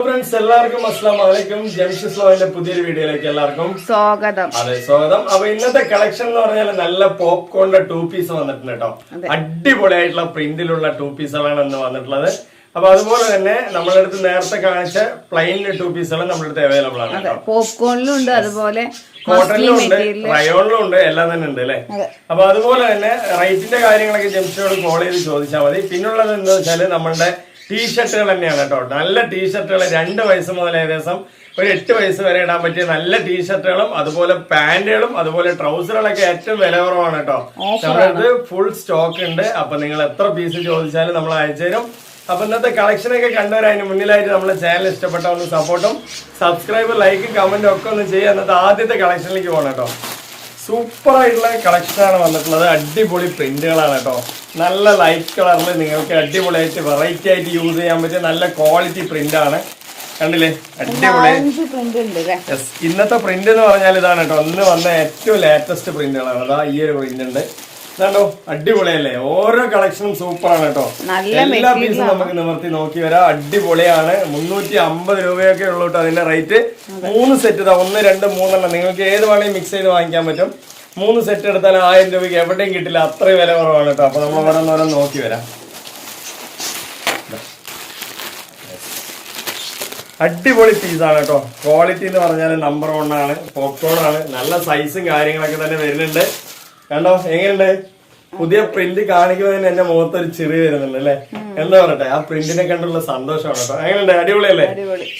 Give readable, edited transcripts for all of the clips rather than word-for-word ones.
Friends എല്ലാവർക്കും അസ്സലാമു അലൈക്കും. ജംഷിദ് ഫ്ലോയിന്റെ പുതിയൊരു വീഡിയോയിലേക്ക് എല്ലാവർക്കും സ്വാഗതം. അതെ, സ്വാഗതം. അപ്പൊ ഇന്നത്തെ കളക്ഷൻ എന്ന് പറഞ്ഞാൽ നല്ല പോപ്കോണിന്റെ 2 പീസ് വന്നിട്ടുണ്ട് കേട്ടോ. അടിപൊളിയായിട്ടുള്ള പ്രിന്റിലുള്ള 2 പീസുകളാണ് ഇന്ന് വന്നിട്ടുള്ളത്. അപ്പൊ അതുപോലെ തന്നെ നമ്മുടെ അടുത്ത് നേരത്തെ കാണിച്ച പ്ലെയിനിലെ 2 പീസുകൾ നമ്മുടെ അടുത്ത് അവൈലബിൾ ആണ് കേട്ടോ. പോപ്കോണിലും ഉണ്ട്, അതുപോലെ കോട്ടണിലും ഉണ്ട്, റയോണിലും ഉണ്ട്, എല്ലാം തന്നെ ഉണ്ട് അല്ലെ. അപ്പൊ അതുപോലെ തന്നെ റേറ്റിന്റെ കാര്യങ്ങളൊക്കെ ജംഷിനോട് കോൾ ചെയ്ത് ചോദിച്ചാൽ മതി. പിന്നുള്ളത് എന്താ വെച്ചാല് നമ്മളുടെ ടീഷർട്ടുകൾ തന്നെയാണ് കേട്ടോ. നല്ല ടീഷർട്ടുകൾ 2 വയസ്സ് മുതൽ ഏകദേശം ഒരു 8 വയസ്സ് വരെ ഇടാൻ പറ്റിയ നല്ല ടീഷർട്ടുകളും അതുപോലെ പാന്റുകളും അതുപോലെ ട്രൗസറുകളൊക്കെ ഏറ്റവും വില കുറവാണ് കേട്ടോ. നമ്മളത് ഫുൾ സ്റ്റോക്ക് ഉണ്ട്. അപ്പൊ നിങ്ങൾ എത്ര പീസ് ചോദിച്ചാലും നമ്മൾ അയച്ചു തരും. അപ്പൊ ഇന്നത്തെ കളക്ഷനൊക്കെ കണ്ടുവരാൻ മുന്നിലായിട്ട് നമ്മുടെ ചാനൽ ഇഷ്ടപ്പെട്ട ഒന്ന് സപ്പോർട്ടും സബ്സ്ക്രൈബ് ലൈക്കും കമന്റും ഒക്കെ ഒന്ന് ചെയ്യുക. എന്നിട്ട് ആദ്യത്തെ കളക്ഷനിലേക്ക് പോകണം കേട്ടോ. സൂപ്പർ ആയിട്ടുള്ള കളക്ഷനാണ് വന്നിട്ടുള്ളത്. അടിപൊളി പ്രിന്റുകളാണ് കേട്ടോ. നല്ല ലൈറ്റ് കളറിൽ നിങ്ങൾക്ക് അടിപൊളിയായിട്ട് വെറൈറ്റി ആയിട്ട് യൂസ് ചെയ്യാൻ പറ്റിയ നല്ല ക്വാളിറ്റി പ്രിന്റ് ആണ്. കണ്ടില്ലേ, അടിപൊളി. യെസ്, ഇന്നത്തെ പ്രിന്റ് എന്ന് പറഞ്ഞാൽ ഇതാണ് കേട്ടോ. ഇന്ന് വന്ന ഏറ്റവും ലേറ്റസ്റ്റ് പ്രിന്റുകളാണ്. അതാ ഈ ഒരു പ്രിന്റ് ഉണ്ട്. ഇതാണ്ടോ, അടിപൊളിയല്ലേ. ഓരോ കളക്ഷനും സൂപ്പറാണ് കേട്ടോ. എല്ലാ പീസും നമുക്ക് നിവർത്തി നോക്കി വരാം. അടിപൊളിയാണ്. 350 രൂപയൊക്കെ ഉള്ളൂ കേട്ടോ അതിന്റെ റേറ്റ്. 3 സെറ്റ് ഇതാ, 1, 2, 3 നിങ്ങൾക്ക് ഏത് വേണമെങ്കിൽ മിക്സ് ചെയ്ത് വാങ്ങിക്കാൻ പറ്റും. 3 സെറ്റ് എടുത്താൽ 1000 രൂപയ്ക്ക് എവിടെയും കിട്ടില്ല. അത്രയും വില കുറവാണ് കേട്ടോ. അപ്പൊ നമ്മൾ ഓരോന്നോരം നോക്കി വരാം. അടിപൊളി പീസാണ് കേട്ടോ. ക്വാളിറ്റി എന്ന് പറഞ്ഞാൽ നമ്പർ 1 ആണ്. പോപ്കോൺ ആണ്. നല്ല സൈസും കാര്യങ്ങളൊക്കെ തന്നെ വരുന്നുണ്ട്. കണ്ടോ എങ്ങനെയുണ്ട്? പുതിയ പ്രിന്റ് കാണിക്കുമ്പോൾ തന്നെ എന്റെ മുഖത്തൊരു ചിറി വരുന്നുണ്ട് അല്ലെ. എന്താ പറയട്ടെ, ആ പ്രിന്റിനെ കണ്ടുള്ള സന്തോഷമാണ് കേട്ടോ. എങ്ങനെയുണ്ട്? അടിപൊളിയല്ലേ?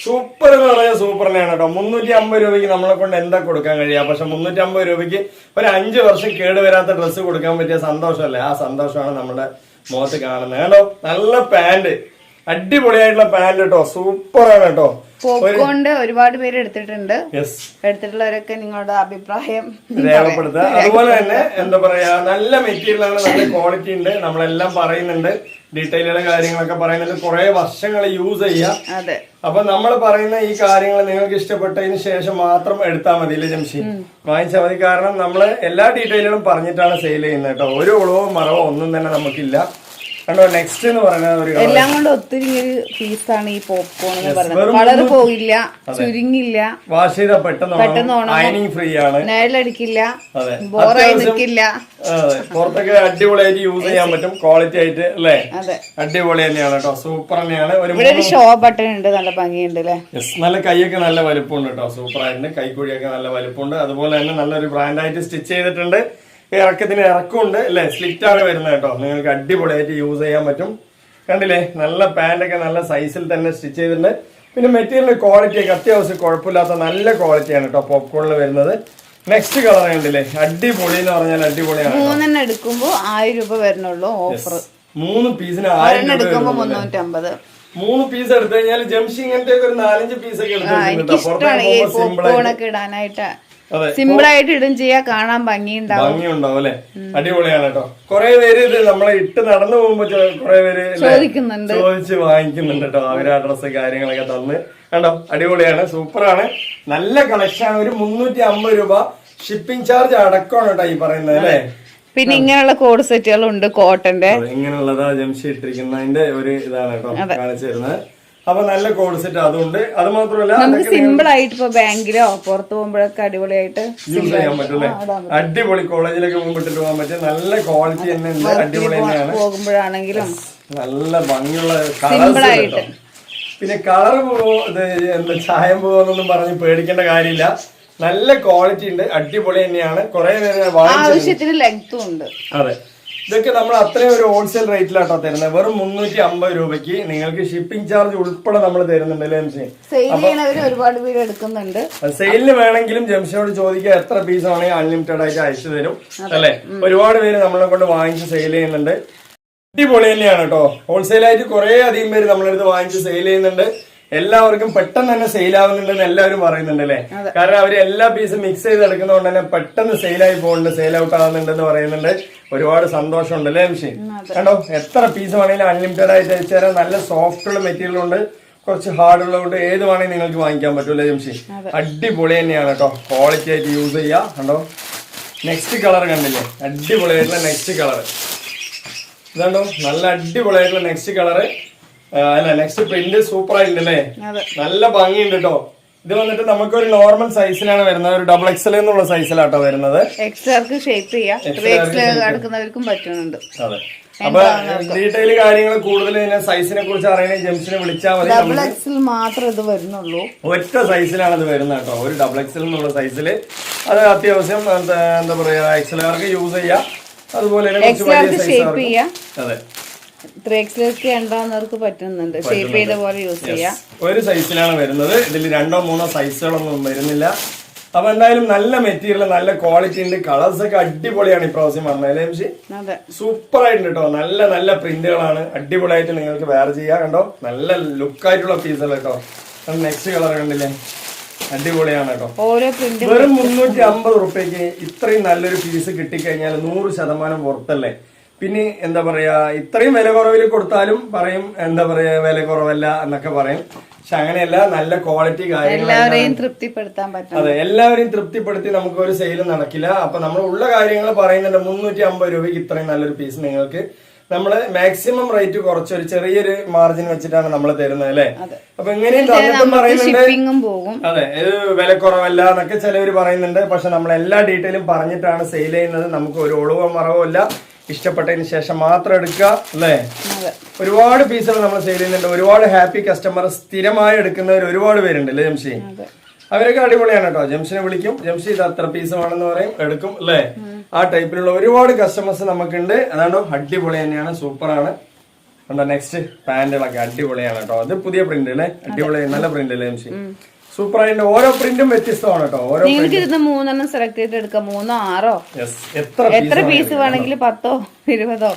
സൂപ്പർ എന്ന് പറഞ്ഞാൽ സൂപ്പർ തന്നെയാണ് കേട്ടോ. 350 രൂപയ്ക്ക് നമ്മളെ കൊണ്ട് എന്താ കൊടുക്കാൻ കഴിയുക? പക്ഷെ 350 രൂപയ്ക്ക് ഒരു 5 വർഷം കേടുവരാത്ത ഡ്രസ്സ് കൊടുക്കാൻ പറ്റിയ സന്തോഷമല്ലേ. ആ സന്തോഷമാണ് നമ്മുടെ മുഖത്ത് കാണുന്നത്. കേട്ടോ, നല്ല പാന്റ്, അടിപൊളിയായിട്ടുള്ള പാന്റ് കേട്ടോ. സൂപ്പറാണ് കേട്ടോ. പോപ്കോണിന്റെ ഒരുപാട് പേര് എടുത്തിട്ടുണ്ട്. എടുത്തിട്ടുള്ളവരൊക്കെ നിങ്ങളുടെ അഭിപ്രായം രേഖപ്പെടുത്തുക. അതുപോലെ തന്നെ എന്താ പറയാ, നല്ല മെറ്റീരിയൽ ആണ്, നല്ല ക്വാളിറ്റി ഉണ്ട്. നമ്മളെല്ലാം പറയുന്നുണ്ട്, ഡീറ്റെയിലുള്ള കാര്യങ്ങളൊക്കെ പറയുന്നുണ്ട്. കുറെ വർഷങ്ങൾ യൂസ് ചെയ്യാം. അപ്പൊ നമ്മൾ പറയുന്ന ഈ കാര്യങ്ങൾ നിങ്ങൾക്ക് ഇഷ്ടപ്പെട്ടതിന് ശേഷം മാത്രം എടുത്താൽ മതി അല്ലേ ജംഷി? വാങ്ങിച്ചാൽ മതി. കാരണം നമ്മള് എല്ലാ ഡീറ്റെയിലുകളും പറഞ്ഞിട്ടാണ് സെയിൽ ചെയ്യുന്നത് കേട്ടോ. ഒരു ഉളവോ മറവോ ഒന്നും തന്നെ നമുക്കില്ല. നെക്സ്റ്റ് എന്ന് പറയുന്നത് എല്ലാം കൊണ്ട് ഒത്തിരി ഒരു പീസാണ് ഈ പോപ്കോൺ എന്ന് പറയുന്നത്. കളർ പോകില്ല, ചുരുങ്ങില്ല, വാഷ് ചെയ്താൽ പെട്ടെന്ന് അയണിങ് ഫ്രീ ആണ്, നേരിലടിക്കില്ല, ബോറായി നിൽക്കില്ല. പുറത്തൊക്കെ അടിപൊളിയായിട്ട് യൂസ് ചെയ്യാൻ പറ്റും. ക്വാളിറ്റി ആയിട്ട് അല്ലേ, അടിപൊളി തന്നെയാണ് കേട്ടോ. സൂപ്പർ തന്നെയാണ്. ഒരു ഷോ ബട്ടൺ ഉണ്ട്, നല്ല ഭംഗിയുണ്ട് അല്ലേ. നല്ല കൈയൊക്കെ നല്ല വലുപ്പമുണ്ട് കേട്ടോ. സൂപ്പർ ആയിട്ടുണ്ട്. കൈക്കുഴിയൊക്കെ നല്ല വലുപ്പമുണ്ട്. അതുപോലെ തന്നെ നല്ലൊരു ബ്രാൻഡായിട്ട് സ്റ്റിച്ച് ചെയ്തിട്ടുണ്ട്. ഇറക്കത്തിന് ഇറക്കമുണ്ട് അല്ലെ. സ്ലിറ്റ് ആണ് വരുന്നത് കേട്ടോ. നിങ്ങൾക്ക് അടിപൊളിയായിട്ട് യൂസ് ചെയ്യാൻ പറ്റും. കണ്ടില്ലേ, നല്ല പാന്റൊക്കെ നല്ല സൈസിൽ തന്നെ സ്റ്റിച്ച് ചെയ്തിട്ടുണ്ട്. പിന്നെ മെറ്റീരിയൽ ക്വാളിറ്റി ഒക്കെ അത്യാവശ്യം കുഴപ്പമില്ലാത്ത നല്ല ക്വാളിറ്റിയാണ് കേട്ടോ പോപ്കോണിൽ വരുന്നത്. നെക്സ്റ്റ് കളർ കണ്ടില്ലേ, അടിപൊളി എന്ന് പറഞ്ഞാൽ അടിപൊളിയാണ്. 3 എടുക്കുമ്പോൾ 1000 രൂപ വരുന്നുള്ളൂ ഓഫർ. 3 പീസിന് 1000 എടുക്കുമ്പോൾ 350. 3 പീസ് എടുത്തു കഴിഞ്ഞാൽ ജംഷി ഇങ്ങനത്തെ ഒരു 4-5 പീസൊക്കെ എടുത്തിട്ടുണ്ട് ഇടാനായിട്ട്. സിമ്പിൾ ആയിട്ട് ഇടും ചെയ്യാ, കാണാൻ ഭംഗിയുണ്ടാവും അല്ലെ. അടിപൊളിയാണ് കേട്ടോ. കുറെ പേര് ഇത് നമ്മളെ ഇട്ട് നടന്നു പോകുമ്പോ കുറെ പേര് ചോദിച്ച് വാങ്ങിക്കുന്നുണ്ട് കേട്ടോ. അവര് അഡ്രസ് കാര്യങ്ങളൊക്കെ തന്ന് കണ്ടോ. അടിപൊളിയാണ്, സൂപ്പറാണ്, നല്ല കളക്ഷനാണ്. ഒരു 350 രൂപ ഷിപ്പിംഗ് ചാർജ് അടക്കമാണ് കേട്ടോ ഈ പറയുന്നത് അല്ലെ. പിന്നെ ഇങ്ങനെയുള്ള കോഡ് സെറ്റുകളുണ്ട് കോട്ടന്റെ. ഇങ്ങനെയുള്ളതാ ജംഷി ഇട്ടിരിക്കുന്നതിന്റെ ഒരു ഇതാണ് കേട്ടോ കാണിച്ചു തരുന്നത്. അപ്പൊ നല്ല കോഡ് സെറ്റ് അതുകൊണ്ട്. അത് മാത്രമല്ല നമുക്ക് സിമ്പിൾ ആയിട്ട് ഇപ്പൊ ബാങ്കിലോ പുറത്തു പോകുമ്പോഴൊക്കെ അടിപൊളിയായിട്ട് യൂസ് ചെയ്യാൻ പറ്റും. അടിപൊളി കോളേജിലൊക്കെ പോകുമ്പോട്ട് പോകാൻ പറ്റും. നല്ല ക്വാളിറ്റി തന്നെ ഉണ്ട്. അടിപൊളി തന്നെയാണ്. പോകുമ്പോഴാണെങ്കിലും നല്ല ഭംഗിയുള്ള കളർ. പിന്നെ കളർ പോവോ, ഇത് എന്താ ചായം പോവോന്നൊന്നും പറഞ്ഞ് പേടിക്കേണ്ട കാര്യമില്ല. നല്ല ക്വാളിറ്റി ഉണ്ട്. അടിപൊളി തന്നെയാണ്. കുറെ പേര് ആവശ്യത്തിന് ലെങ്ത്തും ഉണ്ട്. അതെ, ഇതൊക്കെ നമ്മൾ അത്രയും ഒരു ഹോൾസെയിൽ റേറ്റിലാട്ടോ തരുന്നത്. വെറും 350 രൂപയ്ക്ക് നിങ്ങൾക്ക് ഷിപ്പിംഗ് ചാർജ് ഉൾപ്പെടെ നമ്മൾ തരുന്നുണ്ട് അല്ലേ ജംഷി? ഒരുപാട് പേര് എടുക്കുന്നുണ്ട്. സെയിലിന് വേണമെങ്കിലും ജംഷിയോട് ചോദിക്കുക, എത്ര പീസ് ആണെങ്കിൽ അൺലിമിറ്റഡ് ആയിട്ട് അയച്ചു തരും അല്ലെ. ഒരുപാട് പേര് നമ്മളെ കൊണ്ട് വാങ്ങിച്ച് സെയിൽ ചെയ്യുന്നുണ്ട്. അടിപൊളി തന്നെയാണ് കേട്ടോ. ഹോൾസെയിലായിട്ട് കുറെ അധികം പേര് നമ്മളെടുത്ത് വാങ്ങിച്ച് സെയിൽ ചെയ്യുന്നുണ്ട്. എല്ലാവർക്കും പെട്ടെന്ന് തന്നെ സെയിൽ ആവുന്നുണ്ടെന്ന് എല്ലാവരും പറയുന്നുണ്ട് അല്ലെ. കാരണം അവര് എല്ലാ പീസും മിക്സ് ചെയ്ത് എടുക്കുന്നതുകൊണ്ട് തന്നെ പെട്ടെന്ന് സെയിലായി പോകുന്നുണ്ട്, സെയിൽ ഔട്ട് ആവുന്നുണ്ടെന്ന് പറയുന്നുണ്ട്. ഒരുപാട് സന്തോഷമുണ്ട് അല്ലേ ജംഷി? കണ്ടോ, എത്ര പീസ് വേണമെങ്കിലും അൺലിമിറ്റഡ് ആയിട്ട് അയച്ചു തരാം. നല്ല സോഫ്റ്റ് ഉള്ള മെറ്റീരിയൽ ഉണ്ട്, കുറച്ച് ഹാർഡ് ഉള്ളതുകൊണ്ട് ഏത് വേണമെങ്കിൽ നിങ്ങൾക്ക് വാങ്ങിക്കാൻ പറ്റൂല്ലേ ജംഷി? അടിപൊളി തന്നെയാണ് കേട്ടോ. ക്വാളിറ്റി ആയിട്ട് യൂസ് ചെയ്യാം. കണ്ടോ, നെക്സ്റ്റ് കളർ കണ്ടില്ലേ, അടിപൊളിയായിട്ടുള്ള നെക്സ്റ്റ് കളർ ഇതാണ്ടോ. നല്ല അടിപൊളിയായിട്ടുള്ള നെക്സ്റ്റ് കളറ് അല്ല നെക്സ്റ്റ് പ്രിന്റ് സൂപ്പർ ആയിട്ടുണ്ട് അല്ലേ, അതെ നല്ല ഭംഗിയുണ്ട് കേട്ടോ. ഇത് വന്നിട്ട് നമുക്ക് ഒരു നോർമൽ സൈസിലാണ് വരുന്നത്, ഒരു ഡബിൾ എക്സൽ എന്നുള്ള സൈസിലാട്ടോ വരുന്നത്. എക്സ്ട്രാർക്ക് ഷേപ്പ് ചെയ്യാം, എക്സ്ട്രാ എടുക്കുന്നവർക്കും പറ്റുന്നുണ്ട്. അതെ, അപ്പൊ ഡീറ്റെയിൽ കാര്യങ്ങൾ കൂടുതൽ സൈസിനെ കുറിച്ച് അറിയണേ ജെംസിനെ വിളിച്ചാൽ മതി. ഡബിൾ എക്സൽ മാത്രം ഇത് വരുന്നുള്ളൂ, ഒറ്റ സൈസിലാണ് ഇത് വരുന്നത് കേട്ടോ, ഒരു ഡബിൾ എക്സൽ എന്നുള്ള സൈസില്. അത് അത്യാവശ്യം എന്താ പറയാ എക്സലുകാർക്ക് യൂസ് ചെയ്യാം, അതുപോലെ ഷേപ്പ് ചെയ്യാം. അതെ, 3XL ഉണ്ടാവുന്നവർക്ക് പറ്റുന്നുണ്ട്, ഷേപ്പ് ചെയ്ത പോലെ യൂസ് ചെയ്യാം. ഒരു സൈസിലാണ് വരുന്നത്, ഇതിൽ 2 or 3 സൈസുകളൊന്നും വരുന്നില്ല. അപ്പൊ എന്തായാലും നല്ല മെറ്റീരിയൽ, നല്ല ക്വാളിറ്റി ഉണ്ട്, കളേഴ്സ് ഒക്കെ അടിപൊളിയാണ് ഇപ്രാവശ്യം പറഞ്ഞത്. സൂപ്പർ ആയിട്ടുണ്ട് കേട്ടോ, നല്ല നല്ല പ്രിന്റുകളാണ്, അടിപൊളിയായിട്ട് നിങ്ങൾക്ക് വെയർ ചെയ്യാം. കണ്ടോ, നല്ല ലുക്കായിട്ടുള്ള പീസുകൾ കേട്ടോ. നെക്സ്റ്റ് കളർ കണ്ടില്ലേ, അടിപൊളിയാണ് കേട്ടോ. വെറും 350 റുപ്യക്ക് ഇത്രയും നല്ലൊരു പീസ് കിട്ടിക്കഴിഞ്ഞാൽ 100% പുറത്തല്ലേ. പിന്നെ എന്താ പറയാ, ഇത്രയും വില കുറവിൽ കൊടുത്താലും പറയും എന്താ പറയാ വില കുറവല്ല എന്നൊക്കെ പറയും. പക്ഷെ അങ്ങനെയല്ല, നല്ല ക്വാളിറ്റി കാര്യങ്ങൾ എല്ലാവരെയും തൃപ്തിപ്പെടുത്താൻ പറ്റും. അതെ, എല്ലാവരെയും തൃപ്തിപ്പെടുത്തി നമുക്ക് ഒരു സെയിൽ നടക്കില്ല. അപ്പൊ നമ്മൾ ഉള്ള കാര്യങ്ങൾ പറയുന്നുണ്ട്. 350 രൂപയ്ക്ക് ഇത്രയും നല്ലൊരു പീസ് നിങ്ങൾക്ക് നമ്മള് മാക്സിമം റേറ്റ് കുറച്ച് ഒരു ചെറിയൊരു മാർജിൻ വെച്ചിട്ടാണ് നമ്മൾ തരുന്നത് അല്ലെ. അപ്പൊ എങ്ങനെയും തന്നിട്ടും പറയുന്നുണ്ട്, അതെ ഇത് വില കുറവല്ല എന്നൊക്കെ ചിലവർ പറയുന്നുണ്ട്. പക്ഷെ നമ്മൾ എല്ലാ ഡീറ്റെയിലും പറഞ്ഞിട്ടാണ് സെയിൽ ചെയ്യുന്നത്. നമുക്ക് ഒരു ഒളിവോ മറവോ ഇല്ല, ഇഷ്ടപ്പെട്ടതിന് ശേഷം മാത്രം എടുക്കുക അല്ലേ. ഒരുപാട് പീസുകൾ നമ്മൾ സെയിൽ ചെയ്യുന്നുണ്ട്, ഒരുപാട് ഹാപ്പി കസ്റ്റമർ സ്ഥിരമായി എടുക്കുന്നവർ ഒരുപാട് പേരുണ്ട് അല്ലേ ജംഷി. അവരൊക്കെ അടിപൊളിയാണ് കേട്ടോ. ജംഷിനെ വിളിക്കും, ജംഷി ഇത് അത്ര പീസ് വേണമെന്ന് പറയും, എടുക്കും അല്ലേ. ആ ടൈപ്പിലുള്ള ഒരുപാട് കസ്റ്റമേഴ്സ് നമുക്കുണ്ട്. അതാണോ, അടിപൊളി തന്നെയാണ്, സൂപ്പറാണ്. നെക്സ്റ്റ് പാന്റുകളൊക്കെ അടിപൊളിയാണ് കേട്ടോ. അത് പുതിയ പ്രിന്റ് അല്ലേ, അടിപൊളി നല്ല പ്രിന്റ് അല്ലേ ജംഷി. സൂപ്പർ ആയിട്ട് ഓരോ പ്രിന്റും വ്യത്യസ്തമാണ് കേട്ടോ. ഓരോ നിങ്ങൾക്ക് ഇരുന്ന് 3 സെലക്ട് ചെയ്ത് എടുക്കാം, 3 6 എത്ര പീസ് വേണമെങ്കിൽ 10 20 50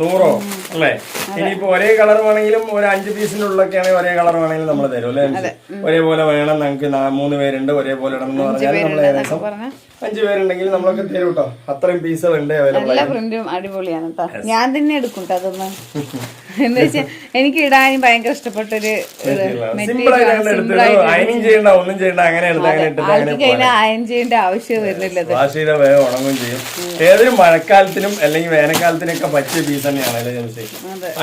100 അല്ലേ. ഇനിയിപ്പോ ഒരേ കളർ വേണമെങ്കിലും ഒരു 5 പീസിനുള്ളൊക്കെ ആണെങ്കിൽ ഒരേ കളർ വേണമെങ്കിലും നമ്മൾ തരും അല്ലേ. ഒരേപോലെ വേണം, നമുക്ക് 3 പേരുണ്ട് ഒരേപോലെ ഇടണം എന്ന് പറഞ്ഞാൽ നമ്മൾ ഏകദേശം 5 പേരുണ്ടെങ്കിൽ നമ്മളൊക്കെ തരും കേട്ടോ. അത്രയും പീസുകൾ ഉണ്ട് അവൈലബിൾ. എല്ലാ പ്രിന്റും അടിപൊളിയാണ് കേട്ടോ, ഞാൻ തന്നെ എടുക്കും കേട്ടോ അതൊന്നും. എന്താ വെച്ചാൽ എനിക്ക് ഇടാനും ഭയങ്കര ഇഷ്ടപ്പെട്ടൊരു അയണിങ് ചെയ്യണ്ട, ഒന്നും ചെയ്യണ്ട, അങ്ങനെ അയൺ ചെയ്യേണ്ട ആവശ്യം വരുന്നില്ല. വാഷ് ചെയ്ത വേഗം ഉണങ്ങുകയും ചെയ്യും. ഏതൊരു മഴക്കാലത്തിനും അല്ലെങ്കിൽ വേനൽക്കാലത്തിനൊക്കെ പറ്റിയ പീസ് തന്നെയാണ് അല്ലേ ജംസി.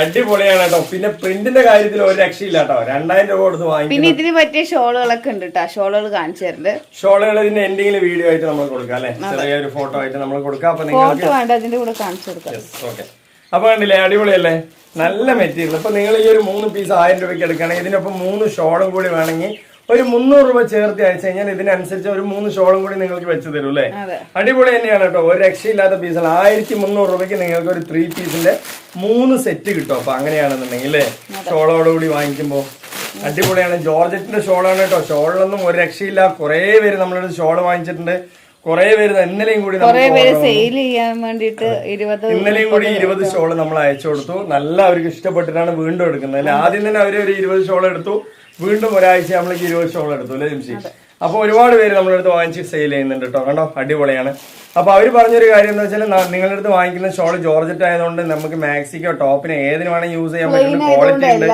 അടിപൊളിയാണ് കേട്ടോ. പിന്നെ പ്രിന്റിന്റെ കാര്യത്തിൽ ഒരു രക്ഷയില്ല കേട്ടോ. 2000 രൂപ കൊടുത്ത് വാങ്ങി. പിന്നെ ഇതിന് പറ്റിയ ഷോളുകളൊക്കെ ഉണ്ട് കേട്ടോ, ഷോളുകൾ കാണിച്ചു തരുന്നത്. ഷോളുകൾ ഇതിന്റെ എൻഡിങ്ങിൽ വീഡിയോ ആയിട്ട് നമ്മൾ കൊടുക്കാം അല്ലെ, ചെറിയൊരു ഫോട്ടോ ആയിട്ട് നമ്മൾ കൊടുക്കാം. അപ്പൊ നിങ്ങൾക്ക് വേണ്ട, അതിന്റെ കൂടെ കാണിച്ചു കൊടുക്കാം. ഓക്കെ, അപ്പൊ കണ്ടില്ലേ അടിപൊളിയല്ലേ, നല്ല മെറ്റീരിയൽ. അപ്പൊ നിങ്ങൾ ഈ ഒരു 3 പീസ് 1000 രൂപയ്ക്ക് എടുക്കുകയാണെങ്കിൽ ഇതിനൊപ്പം 3 ഷോളും കൂടി വേണമെങ്കിൽ ഒരു 300 രൂപ ചേർത്ത് അയച്ചു കഴിഞ്ഞാൽ ഇതിനനുസരിച്ച് ഒരു 3 ഷോളും കൂടി നിങ്ങൾക്ക് വെച്ച് തരും അല്ലേ. അടിപൊളി തന്നെയാണ് കേട്ടോ. ഒരു രക്ഷയില്ലാത്ത പീസാണ്. 1300 രൂപയ്ക്ക് നിങ്ങൾക്ക് ഒരു 3 പീസിന്റെ 3 സെറ്റ് കിട്ടും. അപ്പൊ അങ്ങനെയാണെന്നുണ്ടെങ്കിൽ അല്ലേ, ഷോളോടുകൂടി വാങ്ങിക്കുമ്പോ അടിപൊളിയാണ്. ജോർജറ്റിന്റെ ഷോളാണ് കേട്ടോ. ഷോളിലൊന്നും ഒരു രക്ഷയില്ല. കുറെ പേര് നമ്മളൊരു ഷോള് വാങ്ങിച്ചിട്ടുണ്ട്, കുറെ പേര്. ഇന്നലെയും കൂടി ഇന്നലെയും കൂടി 20 ഷോള് നമ്മൾ അയച്ചു കൊടുത്തു. നല്ല അവർക്ക് ഇഷ്ടപ്പെട്ടിട്ടാണ് വീണ്ടും എടുക്കുന്നത് അല്ലെ. ആദ്യം തന്നെ അവര് ഒരു 20 ഷോൾ എടുത്തു, വീണ്ടും ഒരാഴ്ച നമ്മളേക്ക് 20 ഷോൾ എടുത്തു അല്ലെ ജംഷി. അപ്പൊ ഒരുപാട് പേര് നമ്മുടെ അടുത്ത് വാങ്ങിച്ച് സെയിൽ ചെയ്യുന്നുണ്ട് കേട്ടോ. കണ്ടോ, അടിപൊളിയാണ്. അപ്പൊ അവര് പറഞ്ഞൊരു കാര്യം എന്താ വെച്ചാൽ, നിങ്ങളുടെ അടുത്ത് വാങ്ങിക്കുന്ന ഷോൾ ജോർജറ്റ് ആയതുകൊണ്ട് നമുക്ക് മാക്സിക്കോ ടോപ്പിന് ഏതിന് വേണമെങ്കിൽ യൂസ് ചെയ്യാൻ പറ്റുന്ന ക്വാളിറ്റി ഉണ്ട്.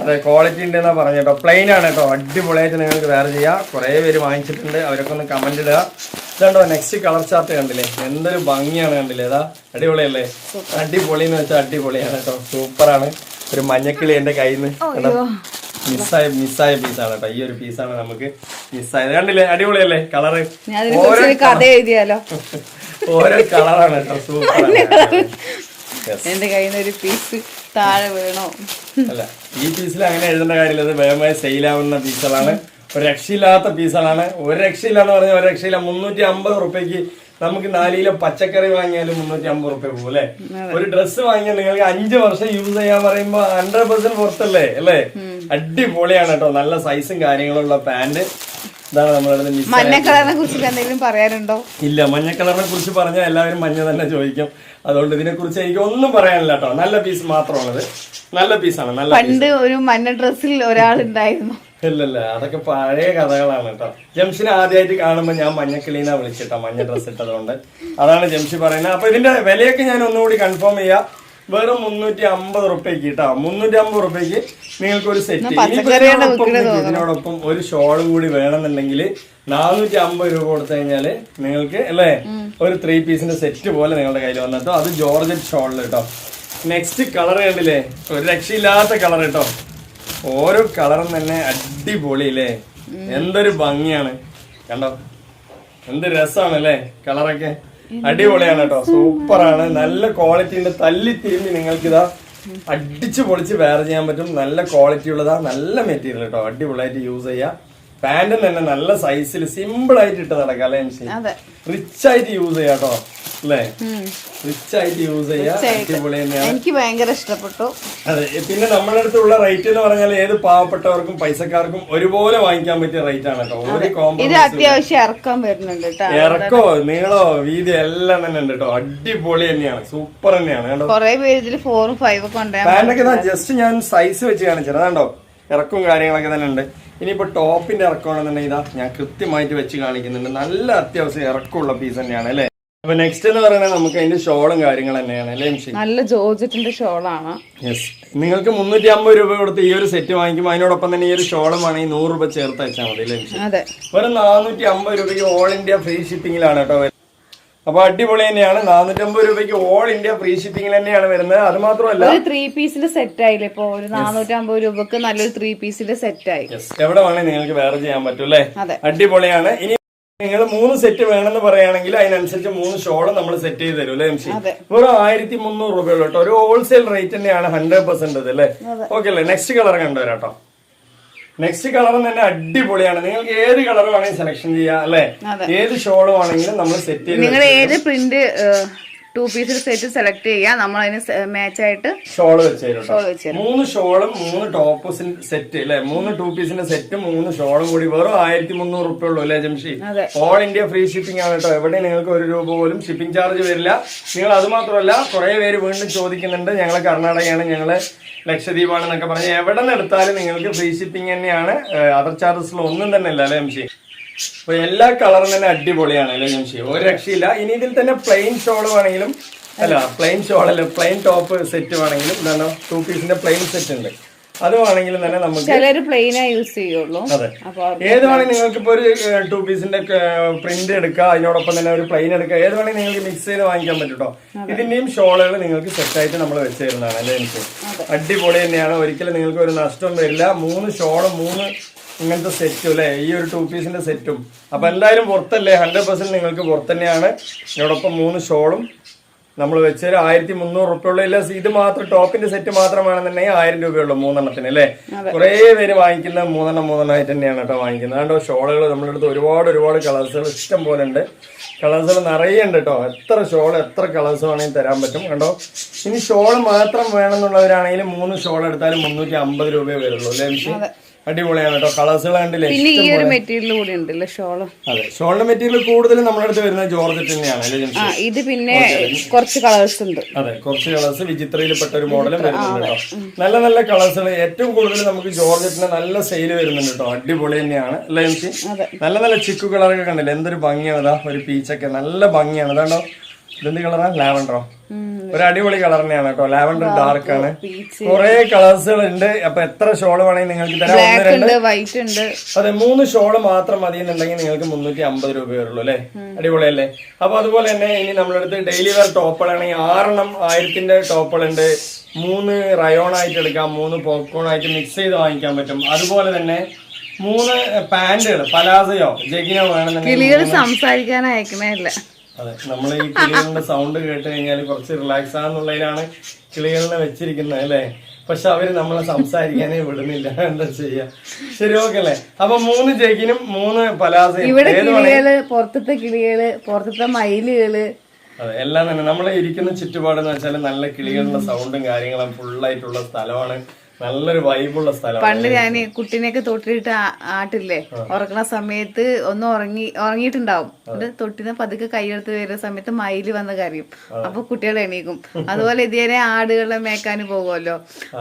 അതെ, ക്വാളിറ്റി ഉണ്ട് എന്നാ പറഞ്ഞു കേട്ടോ. പ്ലെയിൻ ആണ് കേട്ടോ, അടിപൊളിയായിട്ട് നിങ്ങൾക്ക് വേറെ ചെയ്യാം. കുറെ പേര് വാങ്ങിച്ചിട്ടുണ്ട്, അവരൊക്കെ ഒന്ന് കമന്റ് ഇടുക. ഇതുണ്ടോ നെക്സ്റ്റ് കളർ ചാർട്ട് കണ്ടില്ലേ, എന്തൊരു ഭംഗിയാണ് കണ്ടില്ലേ. ഏതാ അടിപൊളിയല്ലേ, അടിപൊളി എന്ന് വെച്ചാൽ അടിപൊളിയാണ് കേട്ടോ. സൂപ്പറാണ്. ഒരു മഞ്ഞക്കിളി എന്റെ കയ്യിൽ നിന്ന് മിസ്സായ പീസാണ് കേട്ടോ. ഈ ഒരു പീസാണ് നമുക്ക് മിസ്സായത്. കണ്ടില്ലേ, അടിപൊളിയല്ലേ കളറ്. ഓരോ കളറാണ് കേട്ടോ, സൂപ്പറാണ്. എന്റെ കയ്യിൽ നിന്ന് ഒരു പീസ് താഴെ വീണോ അല്ല, ഈ പീസിൽ അങ്ങനെ എഴുതേണ്ട കാര്യമില്ല. ഇത് വേഗമായി സെയിലാവുന്ന പീസുകളാണ്, ഒരു രക്ഷയില്ലാത്ത പീസുകളാണ്. ഒരു രക്ഷയില്ലാന്ന് പറഞ്ഞാൽ ഒരു രക്ഷയില്ല. 350 റുപ്യക്ക് നമുക്ക് 4 കിലോ പച്ചക്കറി വാങ്ങിയാലും 350 റുപ്യ പോകും അല്ലെ. ഒരു ഡ്രസ്സ് വാങ്ങിയാൽ നിങ്ങൾക്ക് 5 വർഷം യൂസ് ചെയ്യാൻ പറയുമ്പോ 100% പുറത്തല്ലേ അല്ലേ. അടിപൊളിയാണ് കേട്ടോ. നല്ല സൈസും കാര്യങ്ങളുള്ള പാന്റ്. ഇതാണ് നമ്മളുടെ മഞ്ഞ കളറിനെ കുറിച്ച് എന്തെങ്കിലും പറയാനുണ്ടോ? ഇല്ല, മഞ്ഞ കളറിനെ കുറിച്ച് പറഞ്ഞാൽ എല്ലാവരും മഞ്ഞ തന്നെ ചോദിക്കും. അതുകൊണ്ട് ഇതിനെ കുറിച്ച് എനിക്ക് ഒന്നും പറയാനില്ല കേട്ടോ. നല്ല പീസ് മാത്രമാണത്, നല്ല പീസാണ്. നല്ല പണ്ട് ഒരു മഞ്ഞ ഡ്രസ്സിൽ ഒരാളുണ്ടായിരുന്നു. ഇല്ലല്ല, അതൊക്കെ പഴയ കഥകളാണ് കേട്ടോ. ജംഷിനെ ആദ്യമായിട്ട് കാണുമ്പോൾ ഞാൻ മഞ്ഞക്കിളീനാ വിളിച്ചിട്ടോ, മഞ്ഞ ഡ്രസ്സ് ഇട്ടതുകൊണ്ട്. അതാണ് ജംഷി പറയുന്നത്. അപ്പൊ ഇതിന്റെ വിലയൊക്കെ ഞാൻ ഒന്നുകൂടി കൺഫേം ചെയ്യാം. വെറും 350 റുപ്യക്ക് കേട്ടോ. 350 റുപ്യക്ക് നിങ്ങൾക്ക് ഒരു സെറ്റ്. ഇതിനോടൊപ്പം ഒരു ഷോളും കൂടി വേണമെന്നുണ്ടെങ്കിൽ 450 രൂപ കൊടുത്തു കഴിഞ്ഞാല് നിങ്ങൾക്ക് അല്ലേ ഒരു 3 പീസിന്റെ സെറ്റ് പോലെ നിങ്ങളുടെ കയ്യിൽ വന്നിട്ടോ. അത് ജോർജറ്റ് ഷോളിൽ കേട്ടോ. നെക്സ്റ്റ് കളർ കണ്ടില്ലേ, ഒരു രക്ഷയില്ലാത്ത കളർ കേട്ടോ. ഓരോ കളറും തന്നെ അടിപൊളിയില്ലേ, എന്തൊരു ഭംഗിയാണ് കണ്ടോ, എന്ത് രസമാണല്ലേ കളറൊക്കെ, അടിപൊളിയാണ് കേട്ടോ, സൂപ്പറാണ്, നല്ല ക്വാളിറ്റി ഉണ്ട്. തല്ലി തിരിഞ്ഞ് നിങ്ങൾക്കിതാ അടിച്ചു പൊളിച്ച് വെയർ ചെയ്യാൻ പറ്റും. നല്ല ക്വാളിറ്റി ഉള്ളതാ, നല്ല മെറ്റീരിയൽ കേട്ടോ, അടിപൊളിയായിട്ട് യൂസ് ചെയ്യാം. പാന്റും തന്നെ നല്ല സൈസിൽ സിമ്പിൾ ആയിട്ട് ഇട്ട് നടക്കാം അല്ലേ, റിച്ച് ആയിട്ട് യൂസ് ചെയ്യാം കേട്ടോ അല്ലേ, റിച്ച് ആയിട്ട് യൂസ് ചെയ്യാം, അടിപൊളി തന്നെയാണ്. എനിക്ക് ഭയങ്കര ഇഷ്ടപ്പെട്ടു. അതെ, പിന്നെ നമ്മുടെ അടുത്തുള്ള റേറ്റ് എന്ന് പറഞ്ഞാൽ ഏത് പാവപ്പെട്ടവർക്കും പൈസക്കാർക്കും ഒരുപോലെ വാങ്ങിക്കാൻ പറ്റിയ റേറ്റ് ആണ് കേട്ടോ. ഒരു ഇത് അത്യാവശ്യം ഇറക്കം വരുന്നുണ്ട്, ഇറക്കോ നീളോ വീതി എല്ലാം തന്നെ ഉണ്ട് കേട്ടോ, അടിപൊളി തന്നെയാണ്, സൂപ്പർ തന്നെയാണ് കേട്ടോ. കുറെ പേര് ഇതിൽ 4ഉം 5ഉം ഒക്കെ ഉണ്ട്. പാന്റൊക്കെ ജസ്റ്റ് ഞാൻ സൈസ് വെച്ച് കാണിച്ചത് കണ്ടോ, ഇറക്കും കാര്യങ്ങളൊക്കെ തന്നെ ഉണ്ട്. ഇനിയിപ്പോ ടോപ്പിന്റെ ഇറക്കമാണെന്നുണ്ടെങ്കിൽ ഇതാ ഞാൻ കൃത്യമായിട്ട് വെച്ച് കാണിക്കുന്നുണ്ട്, നല്ല അത്യാവശ്യം ഇറക്കമുള്ള പീസ് തന്നെയാണ് അല്ലേ. അപ്പൊ നെക്സ്റ്റ് എന്ന് പറയുന്നത് നമുക്ക് അതിന്റെ ഷോളും കാര്യങ്ങൾ തന്നെയാണ് അല്ലേ, നല്ല ജോർജറ്റിന്റെ ഷോളാണ്. യെസ്, നിങ്ങൾക്ക് 350 രൂപ കൊടുത്ത് ഈ ഒരു സെറ്റ് വാങ്ങിക്കുമ്പോൾ അതിനോടൊപ്പം തന്നെ ഈ ഒരു ഷോളും ആണെങ്കിൽ 100 രൂപ ചേർത്ത് വെച്ചാൽ മതി അല്ലേ. വെറും 450 രൂപയ്ക്ക് ഓൾ ഇന്ത്യ ഫ്രീ ഷിപ്പിംഗിലാണ് കേട്ടോ. അപ്പൊ അടിപൊളി തന്നെയാണ്, 450 രൂപയ്ക്ക് ഓൾ ഇന്ത്യ ഫ്രീ ഷിപ്പിംഗിൽ തന്നെയാണ് വരുന്നത്. അത് മാത്രമല്ല 3 പീസിന്റെ സെറ്റ് ആയില്ലേ ഇപ്പൊ, ഒരു 450 രൂപക്ക് നല്ലൊരു 3 പീസിന്റെ സെറ്റ് ആയി. എവിടെ വേണമെങ്കിൽ നിങ്ങൾക്ക് വേറെ ചെയ്യാൻ പറ്റും അല്ലേ, അടിപൊളിയാണ്. ഇനി നിങ്ങൾ 3 സെറ്റ് വേണമെന്ന് പറയുകയാണെങ്കിൽ അതിനനുസരിച്ച് 3 ഷോള് നമ്മൾ സെറ്റ് ചെയ്ത് തരും അല്ലേ എംസി. വെറും 1300 രൂപയുള്ളൂ കേട്ടോ, ഒരു ഹോൾസെയിൽ റേറ്റ് തന്നെയാണ്, 100% അല്ലേ. ഓക്കെ അല്ലേ. നെക്സ്റ്റ് കളർ കണ്ടുവരാട്ടോ. നെക്സ്റ്റ് കളർ തന്നെ അടിപൊളിയാണ്, നിങ്ങൾക്ക് ഏത് കളർ വേണമെങ്കിൽ സെലക്ഷൻ ചെയ്യാം അല്ലെ, ഏത് ഷോള് വേണമെങ്കിലും നമ്മൾ സെറ്റ് ചെയ്ത് നിങ്ങൾ ഏത് പ്രിന്റ് 2 പീസിൽ സെറ്റ് സെലക്ട് ചെയ്യാം, നമ്മൾ അതിന് മാച്ച് ആയിട്ട് ഷോള് വെച്ച് തരും. 3 ഷോളും 3 ടോപ്പ് സെറ്റ് അല്ലെ, 3 2 പീസിന്റെ സെറ്റും 3 ഷോളും കൂടി വെറും 1300 രൂപ ഉള്ളൂ അല്ലെ Jamshi. All India free shipping ആണ് കേട്ടോ, എവിടെ നിങ്ങൾക്ക് 1 രൂപ പോലും ഷിപ്പിംഗ് ചാർജ് വരില്ല. നിങ്ങൾ അത് മാത്രമല്ല കുറെ പേര് വീണ്ടും ചോദിക്കുന്നുണ്ട്, ഞങ്ങള് കർണാടകയാണ്, ഞങ്ങള് ലക്ഷദ്വീപാണെന്നൊക്കെ പറഞ്ഞ് എവിടെ നിന്ന് എടുത്താലും നിങ്ങൾക്ക് ഫ്രീ ഷിപ്പിംഗ് തന്നെയാണ്, അതർ ചാർജസിൽ ഒന്നും തന്നെ ഇല്ല അല്ലെ ജംഷി. അപ്പൊ എല്ലാ കളറും തന്നെ അടിപൊളിയാണ് അല്ലെ ജംഷി, ഒരു രക്ഷയില്ല. ഇനി ഇതിൽ തന്നെ പ്ലെയിൻ ഷോൾ വേണമെങ്കിലും, അല്ല പ്ലെയിൻ ഷോൾ അല്ല പ്ലെയിൻ ടോപ്പ് സെറ്റ് വേണമെങ്കിലും, എന്താണ് 2 പീസിന്റെ പ്ലെയിൻ സെറ്റ് ഉണ്ട്, അത് വേണമെങ്കിലും തന്നെ നമുക്ക് യൂസ് ചെയ്യുള്ളൂ. അതെ, ഏത് വേണമെങ്കിൽ നിങ്ങൾക്ക് ഇപ്പൊ ഒരു 2 പീസിന്റെ പ്രിന്റ് എടുക്കുക, അതിനോടൊപ്പം തന്നെ ഒരു പ്ലെയിൻ എടുക്കുക, ഏത് വേണമെങ്കിൽ നിങ്ങൾക്ക് മിക്സ് ചെയ്ത് വാങ്ങിക്കാൻ പറ്റും കേട്ടോ. ഇതിന്റെയും ഷോളുകൾ നിങ്ങൾക്ക് സെറ്റ് ആയിട്ട് നമ്മൾ വെച്ച് തരുന്നതാണ് അല്ലെ എനിക്ക്, അടിപൊളി തന്നെയാണ്, ഒരിക്കലും നിങ്ങൾക്ക് ഒരു നഷ്ടം വരില്ല. 3 ഷോളും 3 ഇങ്ങനത്തെ സെറ്റും അല്ലെ, ഈ ഒരു 2 പീസിന്റെ സെറ്റും. അപ്പൊ എന്തായാലും പുറത്തല്ലേ, 100% നിങ്ങൾക്ക് പുറത്ത് തന്നെയാണ്. ഇതിനോടൊപ്പം 3 ഷോളും നമ്മൾ വെച്ചൊരു 1300 രൂപയുള്ള. ഇല്ല ഇത് മാത്രം ടോപ്പിന്റെ സെറ്റ് മാത്രമാണെന്നുണ്ടെങ്കിൽ 1000 രൂപയുള്ളൂ 3 എണ്ണത്തിന് അല്ലെ. കുറെ പേര് വാങ്ങിക്കുന്ന 3 എണ്ണം ആയിട്ട് തന്നെയാണ് കേട്ടോ വാങ്ങിക്കുന്നത്. അതുകൊണ്ട് ഷോളുകൾ നമ്മുടെ അടുത്ത് ഒരുപാട് കളേഴ്സുകൾ ഇഷ്ടം പോലെ ഉണ്ട്, കളേഴ്സുകൾ നിറയെ ഉണ്ട് കേട്ടോ. എത്ര ഷോൾ എത്ര കളേഴ്സ് വേണമെങ്കിൽ തരാൻ പറ്റും കണ്ടോ. ഇനി ഷോൾ മാത്രം വേണമെന്നുള്ളവരാണെങ്കിൽ 3 ഷോൾ എടുത്താലും 350 രൂപയെ വരുള്ളൂ അല്ലേ. അടിപൊളിയാണ് കേട്ടോ, കളേഴ്സുകൾ കണ്ടില്ലേ. പിന്നെ ഈ ഒരു മെറ്റീരിയൽ കൂടി ഉണ്ടല്ലോ ഷോള്. അതെ, ഷോളിന്റെ മെറ്റീരിയൽ കൂടുതലും നമ്മുടെ അടുത്ത് വരുന്നത് ജോർജറ്റ് തന്നെയാണ് അല്ലേ. ഇത് പിന്നെ കുറച്ച് കളേഴ്സ് ഉണ്ട്. അതെ, കുറച്ച് കളേഴ്സ് വിചിത്രയിൽപ്പെട്ട ഒരു മോഡലും വരുന്നുണ്ട് കേട്ടോ. നല്ല നല്ല കളേഴ്സുകൾ, ഏറ്റവും കൂടുതൽ നമുക്ക് ജോർജറ്റിന് നല്ല സെയിൽ വരുന്നുണ്ട് കേട്ടോ, അടിപൊളി തന്നെയാണ് അല്ലേ എനിക്ക്. നല്ല നല്ല ചിക്കു കളറൊക്കെ കണ്ടില്ലേ, എന്തൊരു ഭംഗിയാണ്. അതാ ഒരു പീച്ചൊക്കെ നല്ല ഭംഗിയാണ്. അതാണോ, ഇതെന്ത് കളറാ, ലാവൻഡറോ, ഒരു അടിപൊളി കളർ തന്നെയാണ് കേട്ടോ. ലാവൻഡർ ഡാർക്ക് ആണ്, കുറെ കളേഴ്സുകൾ ഉണ്ട്. അപ്പൊ എത്ര ഷോള് വേണമെങ്കിൽ നിങ്ങൾക്ക് തരാം. 1 2 3 ഷോള് മാത്രം മതി എന്നുണ്ടെങ്കിൽ നിങ്ങൾക്ക് 350 രൂപ വരുള്ളൂ അല്ലെ. അടിപൊളിയല്ലേ. അപ്പൊ അതുപോലെ തന്നെ ഇനി നമ്മളടുത്ത് ഡെയിലി വെയർ ടോപ്പുകളാണെങ്കിൽ 6 എണ്ണം 1000ന്റെ ടോപ്പുകളുണ്ട്. 3 റയോൺ ആയിട്ട് എടുക്കാം, 3 പോപ്കോൺ ആയിട്ട് മിക്സ് ചെയ്ത് വാങ്ങിക്കാൻ പറ്റും. അതുപോലെ തന്നെ 3 പാന്റുകൾ പലാസയോ ജഗിനോ വേണമെന്നുണ്ടെങ്കിൽ സംസാരിക്കാൻ അയക്കണേ. അതെ, നമ്മൾ ഈ കിളികളുടെ സൗണ്ട് കേട്ട് കഴിഞ്ഞാൽ കുറച്ച് റിലാക്സ് ആണെന്നുള്ളതിനാണ് കിളികളിനെ വെച്ചിരിക്കുന്നത് അല്ലേ. പക്ഷെ അവര് നമ്മളെ സംസാരിക്കാനേ വിടുന്നില്ല, എന്താ ചെയ്യാ. ശരി, ഓക്കെ അല്ലേ. അപ്പൊ 3 ജഗിനും 3 പലാസയും, പുറത്തത്തെ കിളികള്, പുറത്തത്തെ മയിലുകള്, അതെ എല്ലാം തന്നെ. നമ്മളെ ഇരിക്കുന്ന ചുറ്റുപാടെന്ന് വെച്ചാൽ നല്ല കിളികളുടെ സൗണ്ടും കാര്യങ്ങളും ഫുള്ളായിട്ടുള്ള സ്ഥലമാണ്, നല്ലൊരു വൈബുള്ള സ്ഥലം. പണ്ട് ഞാൻ കുട്ടീനെയൊക്കെ തൊട്ടിട്ട് ആട്ടില്ലേ, ഉറങ്ങണ സമയത്ത് ഒന്ന് ഉറങ്ങിയിട്ടുണ്ടാവും, അത് തൊട്ടിനെ പതുക്കെ കൈയെടുത്ത് വരുന്ന സമയത്ത് മയില് വന്ന് കരയും, അപ്പൊ കുട്ടികൾ എണീക്കും. അതുപോലെ ഇതേ ആടുകളെ മേക്കാന് പോകുമല്ലോ,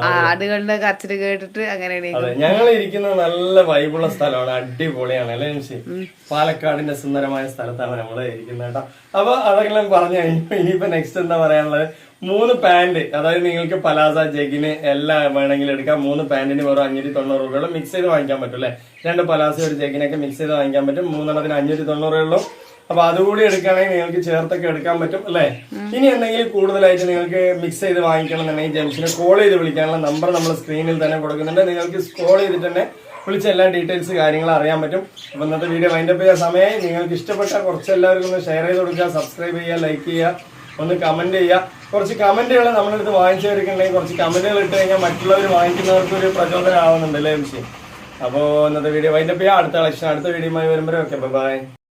ആടുകളുടെ കരച്ചിൽ കേട്ടിട്ട് അങ്ങനെ എണീക്കും. ഞങ്ങൾ ഇരിക്കുന്നത് നല്ല വൈബുള്ള സ്ഥലമാണ്, അടിപൊളിയാണ് അല്ലേ. പാലക്കാടിന്റെ സുന്ദരമായ സ്ഥലത്താണ് നമ്മള് ഇരിക്കുന്നത് കേട്ടോ. അപ്പൊ അതെല്ലാം പറഞ്ഞു കഴിഞ്ഞു. ഇനിയിപ്പോ നെക്സ്റ്റ് എന്താ പറയാനുള്ളത്, 3 പാന്റ്, അതായത് നിങ്ങൾക്ക് പലാസ ജഗിന് എല്ലാം വേണമെങ്കിൽ എടുക്കാം. 3 പാന്റിന് വെറും 590 രൂപയുള്ള മിക്സ് ചെയ്ത് വാങ്ങിക്കാൻ പറ്റും അല്ലെ. 2 പലാസ ഒരു ജഗിനൊക്കെ മിക്സ് ചെയ്ത് വാങ്ങിക്കാൻ പറ്റും. 3 എണ്ണത്തിന് 590 ഉള്ളൂ. അപ്പൊ അതുകൂടി എടുക്കുകയാണെങ്കിൽ നിങ്ങൾക്ക് ചേർത്തൊക്കെ എടുക്കാൻ പറ്റും അല്ലെ. ഇനി എന്തെങ്കിലും കൂടുതലായിട്ട് നിങ്ങൾക്ക് മിക്സ് ചെയ്ത് വാങ്ങിക്കണം എന്നുണ്ടെങ്കിൽ ജംഷനെ കോൾ ചെയ്ത് വിളിക്കാനുള്ള നമ്പർ നമ്മൾ സ്ക്രീനിൽ തന്നെ കൊടുക്കുന്നുണ്ട്. നിങ്ങൾക്ക് കോൾ ചെയ്തിട്ട് തന്നെ വിളിച്ച എല്ലാ ഡീറ്റെയിൽസ് കാര്യങ്ങൾ അറിയാൻ പറ്റും. അപ്പൊ ഇന്നത്തെ വീഡിയോ വൈൻഡപ്പ് ചെയ്യാൻ സമയമായി. നിങ്ങൾക്ക് ഇഷ്ടപ്പെട്ട കുറച്ച് എല്ലാവർക്കും ഒന്ന് ഷെയർ ചെയ്ത് കൊടുക്കുക, സബ്സ്ക്രൈബ് ചെയ്യുക, ലൈക്ക് ചെയ്യുക, ഒന്ന് കമന്റ് ചെയ്യുക. കുറച്ച് കമന്റുകൾ നമ്മളെടുത്ത് വാങ്ങിച്ചവർക്കുണ്ടെങ്കിൽ കുറച്ച് കമന്റുകൾ ഇട്ട് കഴിഞ്ഞാൽ മറ്റുള്ളവർ വാങ്ങിക്കുന്നവർക്ക് ഒരു പ്രചോദനം ആവുന്നുണ്ട് അല്ലേ വിഷയം. അപ്പോൾ ഇന്നത്തെ വീഡിയോ വൈൻഡപ്പ് ചെയ്യുക. അടുത്ത കളക്ഷൻ അടുത്ത വീഡിയോയുമായി വരുമ്പോൾ ഓക്കെ ബൈ.